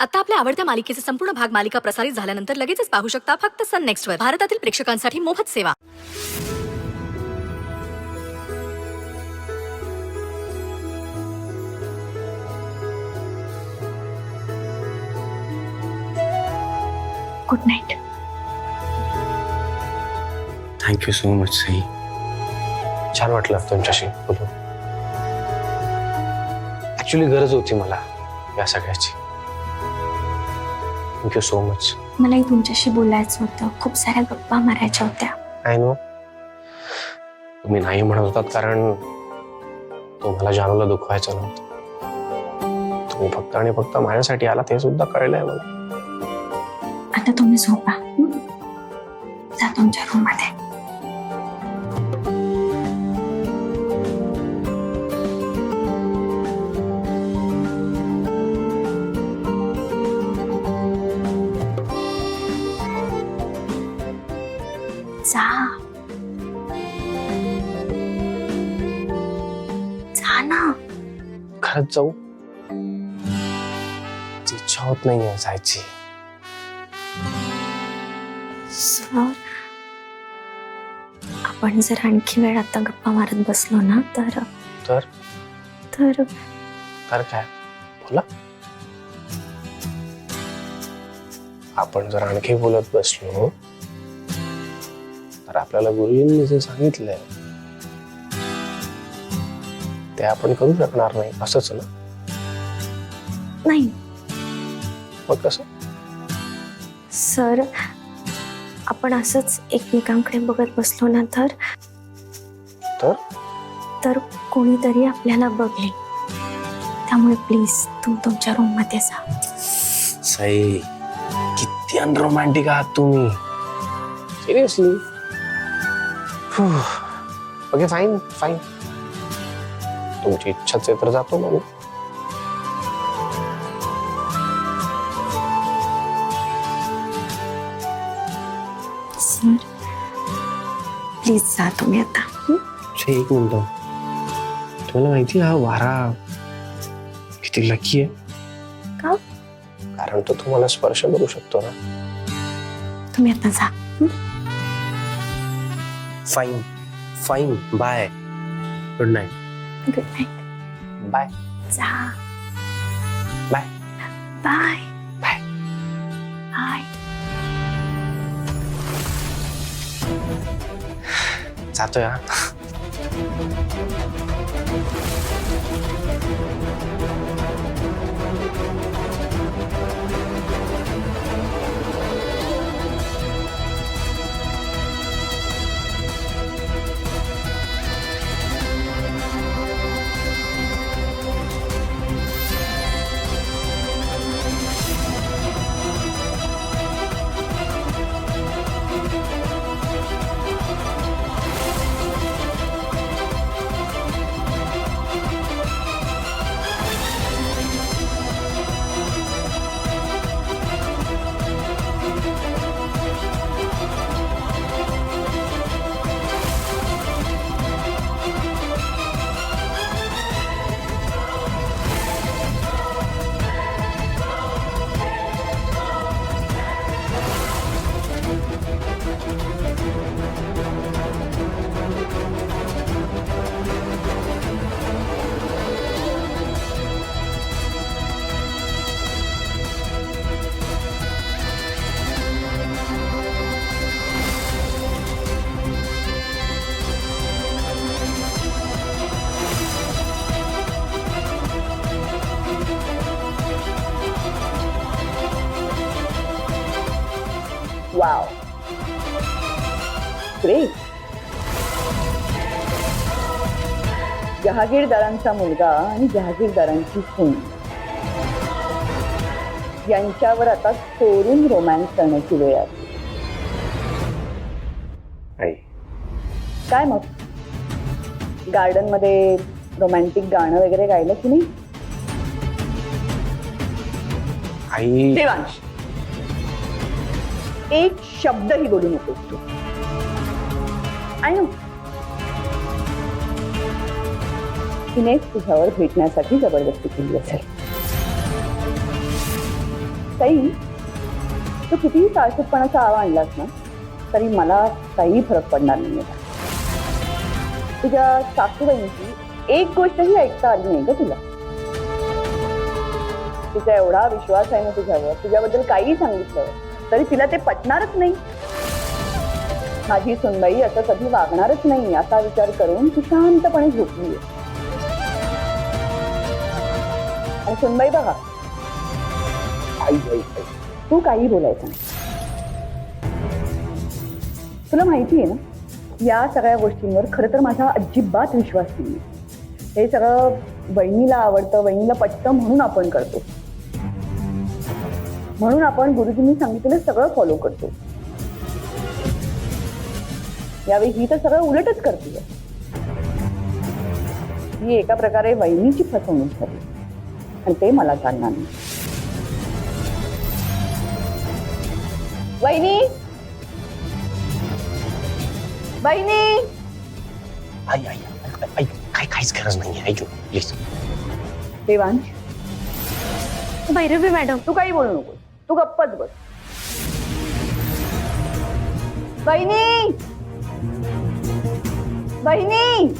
आता आपल्या आवडत्या मालिकेचे संपूर्ण भाग मालिका प्रसारित झाल्यानंतर लगेचच पाहू शकता फक्त सन नेक्स्टवर. भारतातील प्रेक्षकांसाठी मोफत सेवा. Good night. Thank you so much Sai. छान वाटलं तुमच्याशी बोलून. ऍक्च्युली गरज होती मला या सगळ्याची. Thank you so much. मलाही तुमच्याशी बोलायचं होतं. खूप साऱ्या गप्पा मारायच्या होत्या. आय नो तुम्ही नाही म्हणत होतात कारण तुम्हाला जानूला दुखवायचं नव्हतं. तुम्ही फक्त आणि फक्त माझ्यासाठी आला ते सुद्धा कळलंय मला. आता तुम्ही झोपा. जा तुमच्या रूम मध्ये. जा ना. खरंच जाऊ. इच्छा होत नाहीये जायची. सर, आपण जर आणखी वेळ आता गप्पा मारत बसलो ना तर तर तर तर काय बोला. आपण जर आणखी बोलत बसलो तर आपल्याला गुरुजींनी जे सांगितलंय ते आपण करू शकणार नाही असंच ना. नाही मग कसं. सर, आपण असंच एकमेकांकडे बघत बसलो ना तर तर तर कोणीतरी आपल्याला बघेल. त्यामुळे प्लीज तुमच्या रूम मध्ये जा. सई किती अनरोमॅन्टिक आहात तुम्ही. सिरियसली. Okay fine fine. तुमची इच्छाच आहे तर जातो ना मी. सर, प्लीज जा तुम्ही आता. एक मिनिट. तुम्हाला माहिती हा वारा किती लकी आहे. का? कारण तो तुम्हाला स्पर्श करू शकतो ना. तुम्ही आता जा. Fine fine. Bye. Good night. Good night. Bye. जा. बाय. बाय. बाय. बाय. जातोय हा. Wow, great. जहागीरदारांचा मुलगा आणि जहागीरदारांची सून यांच्यावर आता चोरून रोमॅन्स करण्याची वेळ आली. आई. काय मग गार्डन मध्ये रोमॅन्टिक गाणं वगैरे गायलं की नाही? आई. देवांश, एक शब्दही बोलू नकोस तू. आय नो तिनेच तुझ्यावर भेटण्यासाठी जबरदस्ती केली असेल. ताई, तू कितीही साळसूदपणाचा आवा आणलास ना तरी मला काही फरक पडणार नाही. तुझ्या सासूबाईंची एक गोष्टही ऐकता आली नाही ग तुला. तिचा एवढा विश्वास आहे ना तुझ्यावर, तुझ्याबद्दल काही सांगितलं तरी तिला ते पटणारच नाही. माझी सुनबाई असं कधी वागणारच नाही असा विचार करून ती शांतपणे झोपली. आणि सुनबाई बघा, तू काही बोलायचं नाही. तुला माहिती आहे ना, या सगळ्या गोष्टींवर खरं तर माझा अजिबात विश्वास नाही. हे सगळं वहिनीला आवडतं, वहिनीला पटतं म्हणून आपण करतो. म्हणून आपण गुरुजींनी सांगितलेलं सगळं फॉलो करतो. यावेळी ही तर सगळं उलटच करते. ही एका प्रकारे वहिनीची फसवणूक झाली आणि ते मला चालणार नाही. वहिनी, वहिनी, आई आई आई काय काहीच गरज नाही. ऐक प्लीज. देवांश, भैरवी मॅडम, तू काही बोलू नको, तू गप्पच बस. वहिनी, वहिनी,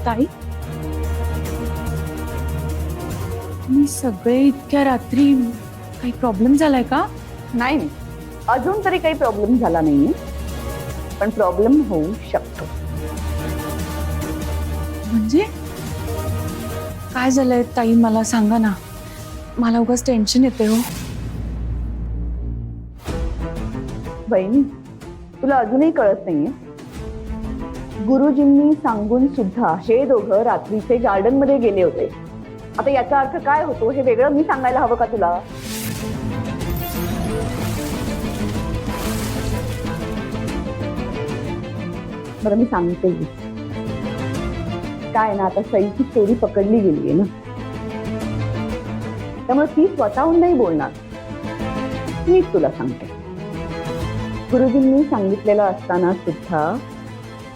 ताई, मी सगळे इतक्या रात्री काही प्रॉब्लेम झालाय का? नाही, अजून तरी काही प्रॉब्लेम झाला नाहीये, पण प्रॉब्लेम होऊ शकतो. म्हणजे काय झालंय ताई, मला सांगा ना. मला उगाच टेन्शन येते हो. बहिणी, तुला अजूनही कळत नाहीये, गुरुजींनी सांगून सुद्धा हे दोघं रात्रीचे गार्डन मध्ये गेले होते. आता याचा अर्थ काय होतो हे वेगळं मी सांगायला हवं का तुला? बरं, मी सांगते काय ना, आता सईची चोरी पकडली गेली आहे ना, त्यामुळे ती स्वतःहून नाही बोलणार. मीच तुला सांगते. गुरुजींनी सांगितलेलं असताना सुद्धा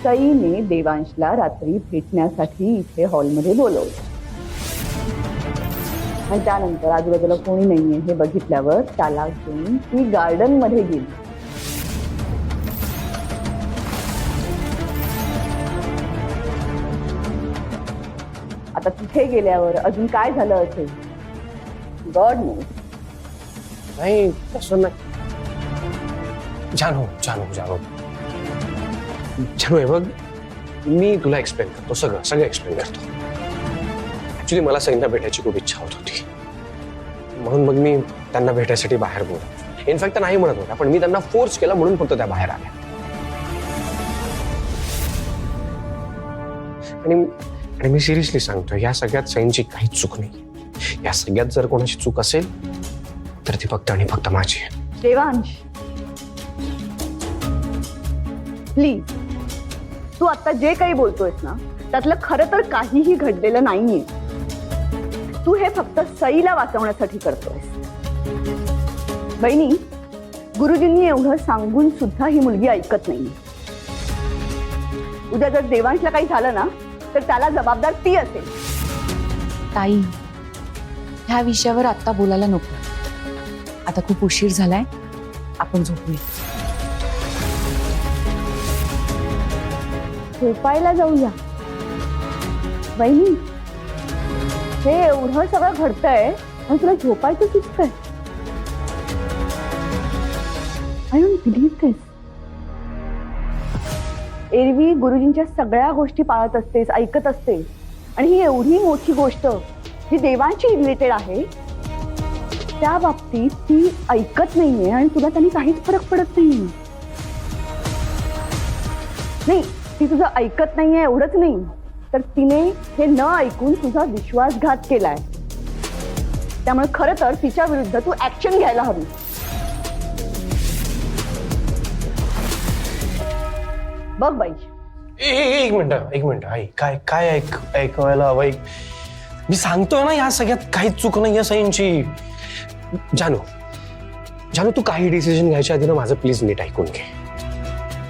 सईने देवांशला रात्री भेटण्यासाठी इथे हॉलमध्ये बोलवलं आणि त्यानंतर आजूबाजूला कोणी नाहीये हे बघितल्यावर त्याला घेऊन ती गार्डन मध्ये गेली. आता तिथे गेल्यावर अजून काय झालं असेल गॉड नोज. नाही तसं नाही. जानू जानू जानू जानू, हे बघ, मी तुला एक्सप्लेन करतो, सगळं एक्सप्लेन करतो. ऍक्च्युली मला सईंना भेटायची खूप इच्छा होत होती, म्हणून मग मी त्यांना भेटायसाठी बाहेर बोललो. इनफॅक्ट त्या नाही म्हणत होत्या, पण मी त्यांना फोर्स केला म्हणून फक्त त्या बाहेर आल्या. आणि मी सिरियसली सांगतो, या सगळ्यात सईंची काहीच चूक नाही. या सगळ्यात जर कोणाची चूक असेल तर ती फक्त आणि फक्त माझी आहे. देवांश, प्लीज, तू आता जे काही बोलतोयस ना त्यातलं खरं तर काहीही घडलेलं नाहीये. तू हे फक्त सईला वाचवण्यासाठी करतोयस. बहिणी, गुरुजींनी एवढं सांगून सुद्धा ही मुलगी ऐकत नाहीये. उद्या जर देवांशला काही झालं ना तर त्याला जबाबदार ती असेल. ताई, ह्या विषयावर आता बोलायला नको. आता खूप उशीर झालाय, आपण झोपूया. झोपायला जाऊया. बहिणी, हे एवढं सगळं घडतंय आणि तुला झोपायचं सुचतंय. आय डोंट बिलीव्ह दिस. एरवी गुरुजींच्या सगळ्या गोष्टी पाळत असतेस, ऐकत असतेस, आणि ही एवढी मोठी गोष्ट जी देवांशी रिलेटेड आहे त्या बाबतीत ती ऐकत नाहीये आणि तुला त्यांनी काहीच फरक पडत नाहीये. नाही, ती तुझं ऐकत नाहीये एवढंच नाही, तर तिने हे न ऐकून तुझा विश्वासघात केलाय. त्यामुळे खरं तर तिच्या विरुद्ध तू ऍक्शन घ्यायला हवी. बघ बाई, एक मिनिट आई, काय काय ऐकवायला हवं. मी सांगतोय ना, या सगळ्यात काहीच चूक नाहीये सईंची. जानू तू काही डिसिजन घ्यायच्या आधी ना माझं प्लीज नीट ऐकून घे.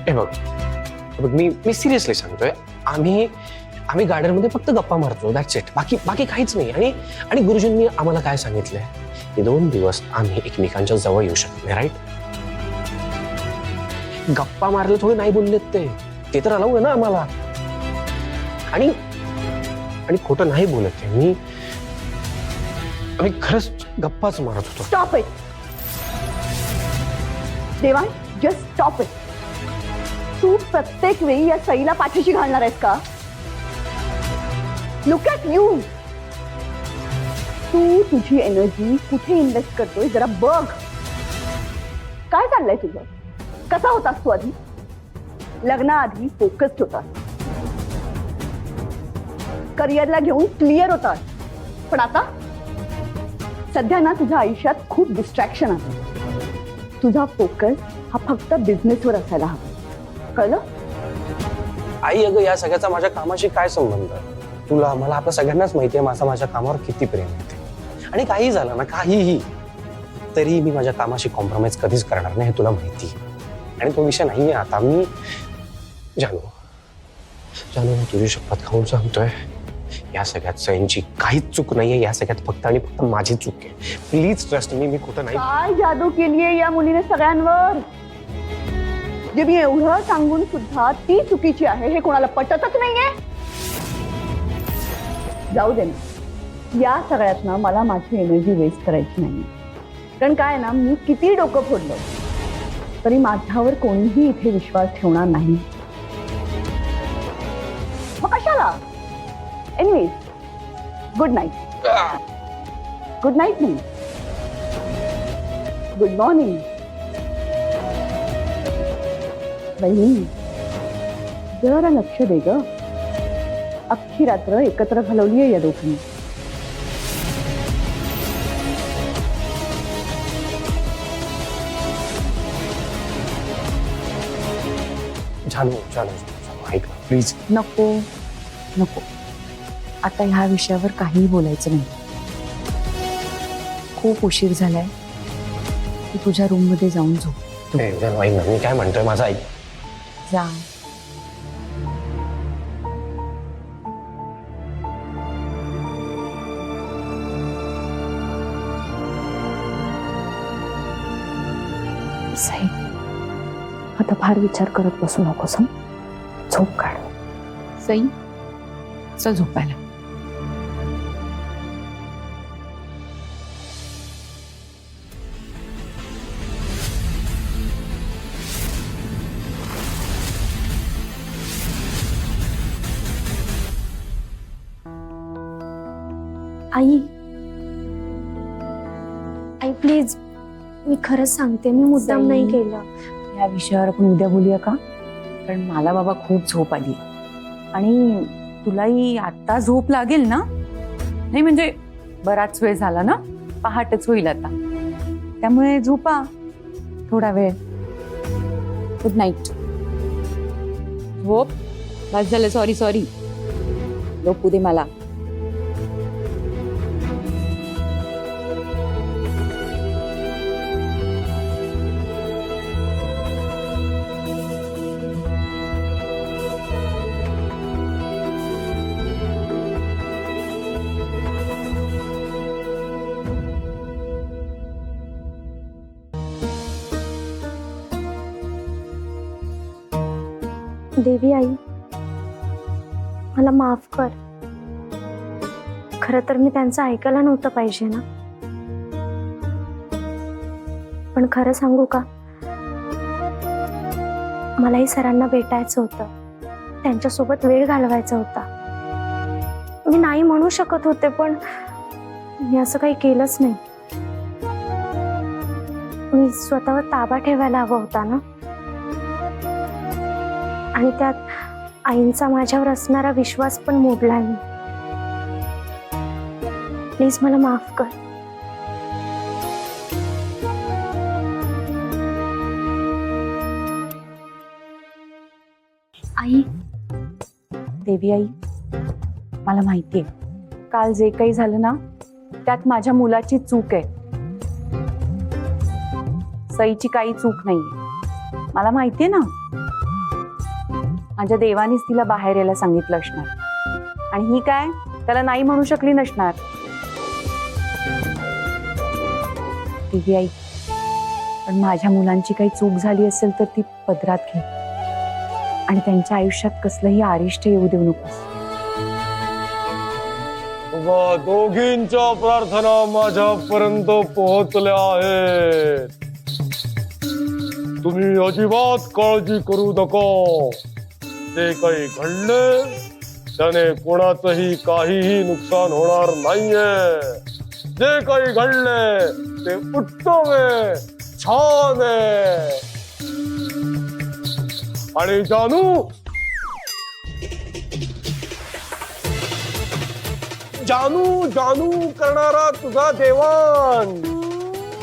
हे बघ मी सिरियसली सांगतोय. आम्ही गार्डनमध्ये फक्त गप्पा मारतो, दॅट्स इट. बाकी काहीच नाही. आणि गुरुजींनी आम्हाला काय सांगितलंय की 2 दिवस आम्ही एकमेकांच्या जवळ येऊ शकत नाही, राईट? गप्पा मारले थोडे नाही बोललेत ते तर अलाऊ आहे ना आम्हाला. आणि खोटं नाही बोलत आहे आम्ही खरंच गप्पाच मारत होतो. Stop it Devansh, just stop it. तू प्रत्येक वेळी या सईला पाठीशी घालणार आहेस का? Look at you. तू तुझी एनर्जी कुठे इन्व्हेस्ट करतोय जरा बघ. काय चाललंय तुझं? कसा होतास तू आधी? लग्नाआधी फोकस्ड होतास, करिअरला घेऊन क्लिअर होतास. पण आता सध्या ना तुझ्या आयुष्यात खूप डिस्ट्रॅक्शन आहे. तुझा फोकस हा फक्त बिझनेसवर असायला हवा, कळलं? आई अगं, या सगळ्याचा माझ्या कामाशी काय संबंध आहे? तुला मला आपल्या सगळ्यांनाच माहितीये माझ्या कामावर किती प्रेम आहे ते. आणि काही झालं ना, काहीही, तरी मी माझ्या कामाशी कॉम्प्रोमाइज कधीच करणार नाही, हे तुला माहिती. आणि तो विषय नाहीये आता. मी जानू तुझी शपथ खाऊन सांगतोय, या सगळ्यात सईंची काहीच चूक नाहीये. या सगळ्यात फक्त आणि फक्त माझी चूक आहे. प्लीज ट्रस्ट मी कुठं नाही. काय जादू केलीये या मुलीने सगळ्यांवर? जे मी एवढं सांगून सुद्धा ती चुकीची आहे हे कोणाला पटतच नाहीये. जाऊ दे ना, या सगळ्यात ना मला माझी एनर्जी वेस्ट करायची नाही. कारण काय ना, मी किती डोकं फोडलं तरी माझ्यावर कोणीही इथे विश्वास ठेवणार नाही. मग कशाला? Anyways, good night. Good night नाही, गुड मॉर्निंग. बहिणी, जरा लक्ष दे ग. अख्खी रात्र एकत्र घालवलीये या दोघांनी. जानू ऐक ना प्लीज. नको आता ह्या विषयावर काहीही बोलायचं नाही. खूप उशीर झालाय. तू तुझ्या रूम मध्ये जाऊन झोप. जानू ऐक ना, मी काय म्हणतोय माझं ऐक. जा. सई, आता फार विचार करत बसू नकोस. झोप काढ. सई, चल झोपायला. आई प्लीज, मी खरंच सांगते, मी मुद्दाम नाही केलं. या विषयावर आपण उद्या बोलूया का? कारण मला बाबा खूप झोप आली आणि तुलाही आता झोप लागेल ना? नाही म्हणजे बराच वेळ झाला ना, पहाटच होईल आता. त्यामुळे झोपा थोडा वेळ. Good night. झोप. बस झालं. सॉरी झोपू दे मला. देवी आई, मला माफ कर. खरं तर मी त्यांचं ऐकायला नव्हतं पाहिजे ना. पण खरं सांगू का, मलाही सरांना भेटायचं होतं, त्यांच्यासोबत वेळ घालवायचा होता. मी नाही म्हणू शकत होते, पण मी असं काही केलंच नाही. मी स्वतःवर ताबा ठेवायला हवा होता ना. आणि त्यात आईंचा माझ्यावर असणारा विश्वास पण मोडला मी. प्लीज मला माफ कर. आई देवी आई, मला माहितीये काल जे काही झालं ना त्यात माझ्या मुलाची चूक आहे. सईची काही चूक नाहीये, मला माहितीये ना. माझ्या देवानीच तिला बाहेर यायला सांगितलं असणार आणि ही काय त्याला नाही म्हणू शकली नसणार. देवी आई, पण माझ्या मुलांची काही चूक झाली असेल तर ती पदरात घे आणि त्यांच्या आयुष्यात कसलंही आरिष्ट येऊ देऊ नकोस. तुझ्या दोघींच्या प्रार्थना माझ्यापर्यंत पोहोचल्या आहेत. तुम्ही अजिबात काळजी करू नका. जे काही घडले त्याने कोणाचंही काहीही नुकसान होणार नाहीये. जे काही घडले ते उत्तम आहे, छान आहे. आणि जानू, जानू जानू करणारा तुझा देवान,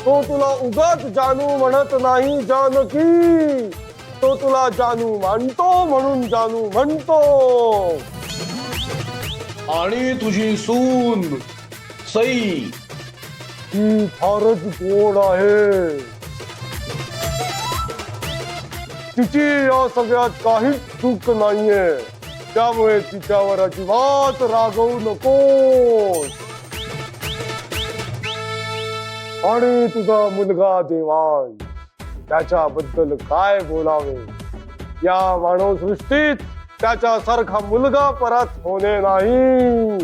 तो तुला उगाच जानू म्हणत नाही जानकी. तो तुला जानू मानतो म्हणून जानू म्हणतो. आणि तुझी सून सई ही फारच गोड आहे. तिची या सगळ्यात काहीच चूक नाहीये. त्यामुळे तिच्यावर अजिबात रागवू नकोस. आणि तुझा मुलगा देवान, त्याच्याबद्दल काय बोलावे. या मानवसृष्टीत त्याच्यासारखा मुलगा परत होणे नाही.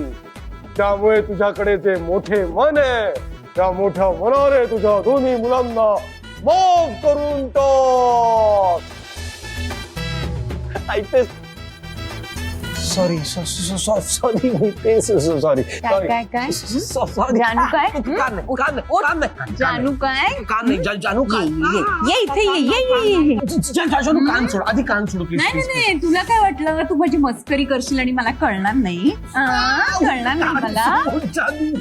त्यामुळे तुझ्याकडे जे मोठे मन आहे त्या मोठ्या मनाने तुझ्या दोन्ही मुलांना माफ करून टाक. ऐकतेस? सॉरी सॉरी सॉरी काय काय जानू काय जानू काय जानू काय ये इथे ये कान सोड, आधी कान सोड प्लीज. नाही तुला काय वाटलं तू माझी मस्करी करशील आणि मला कळणार नाही. कळणार नाही मला.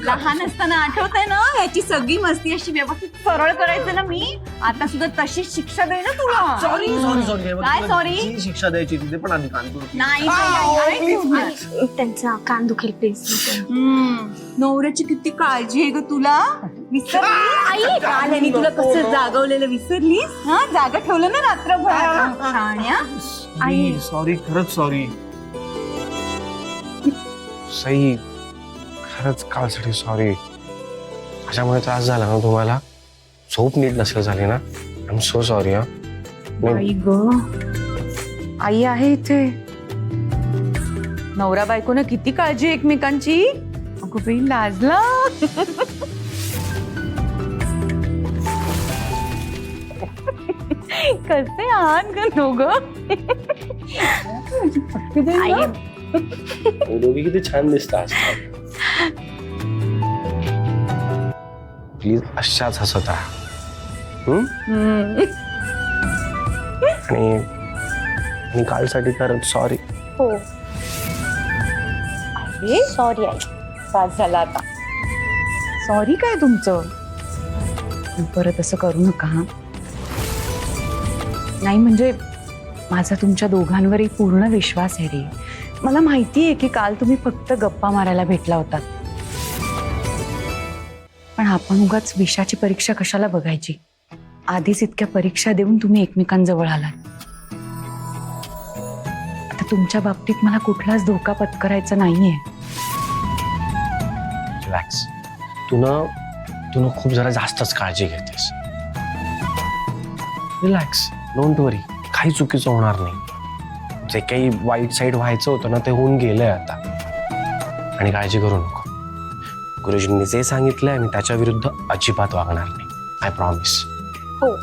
लहान असताना आठवतंय ना याची सगळी मस्ती अशी व्यवस्थित सरळ करायचं ना मी. आता सुद्धा तशीच शिक्षा दे ना तुला. सॉरी काय सॉरी? शिक्षा द्यायची तिथे पण आधी कान सोड. नाही त्यांचा कान दुखेल प्लीज. नवऱ्याची किती काळजी आहे ग तुला. विसरली आई काल यांनी तुला कसं जागवलेलं विसरलीस. हा जागा ठेवलं ना रात्रभर. शाण्या आई सॉरी, खरंच सॉरी. सई खरंच कालसाठी सॉरी. अशामुळे त्रास झाला ना तुम्हाला. झोप नीट नसेल झाली ना. I am so sorry. आई ग आई आहे इथे. नवरा बायकोनं किती काळजी एकमेकांची. अगो बाई लाजला. कसे आहात ग दोघ. दोघी किती छान दिसतात. प्लीज अशाच हसत राहा. आणि कालसाठी खरंच सॉरी. हो सॉरी आई. त्रास झाला आता. सॉरी काय तुमचं. परत असं करू नका. हा नाही म्हणजे माझा तुमच्या दोघांवरही पूर्ण विश्वास आहे रे. मला माहिती आहे की काल तुम्ही फक्त गप्पा मारायला भेटला होता. पण आपण उगाच विषाची परीक्षा कशाला बघायची. आधीच इतक्या परीक्षा देऊन तुम्ही एकमेकांजवळ आलात. आता तुमच्या बाबतीत मला कुठलाच धोका पत्करायचा नाहीये. रिलॅक्स. तू ना खूप जरा जास्तच काळजी घेतेस. रिलॅक्स, डोंट वरी. काही चुकीचं होणार नाही. जे काही वाईट साईड व्हायचं होतं ना ते होऊन गेलंय आता. आणि काळजी करू नको. गुरुजींनी जे सांगितलंय मी त्याच्या विरुद्ध अजिबात वागणार नाही. I promise. हो.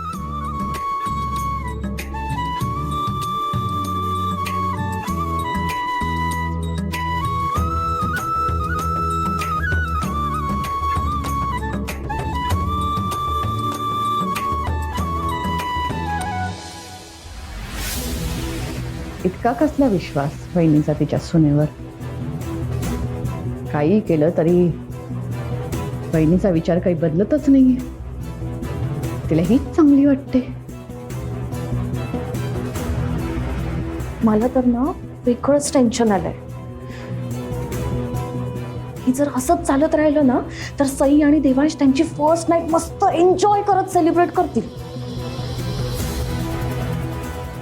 इतका कसला विश्वास वहिनीचा तिच्या सुनेवर. काही केलं तरी वहिनीचा विचार काही बदलतच नाहीये. तिला हीच चांगली वाटते. मला तर ना वेगळंच टेन्शन आलंय. ही जर असंच चालत राहिलं ना तर सई आणि देवांश त्यांची फर्स्ट नाईट मस्त एन्जॉय करत सेलिब्रेट करतील.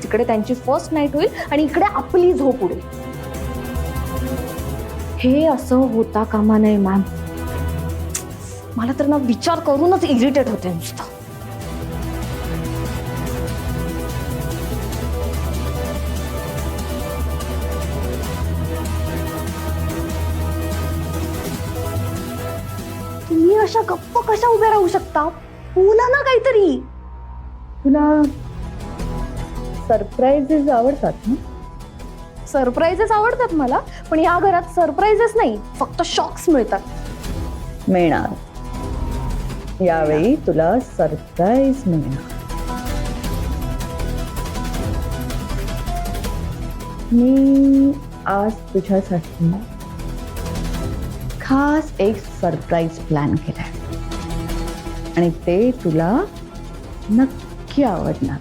तिकडे त्यांची फर्स्ट नाईट होईल आणि इकडे आपली झोप उडेल. हे असं होता कामा नये मॅम. मला तर ना विचार करूनच इरिटेट होते नुसतं. तुम्ही अशा गप्प कशा उभ्या राहू शकता? बोला ना काहीतरी. तुला सरप्राईजेस आवडतात ना? सरप्राईजेस आवडतात मला, पण या घरात सरप्राईजेस नाही, फक्त शॉक्स मिळतात. मिळणार. यावेळी तुला सरप्राईज मिळणार. मी आज तुझ्यासाठी खास एक सरप्राईज प्लॅन केलाय आणि ते तुला नक्की आवडणार.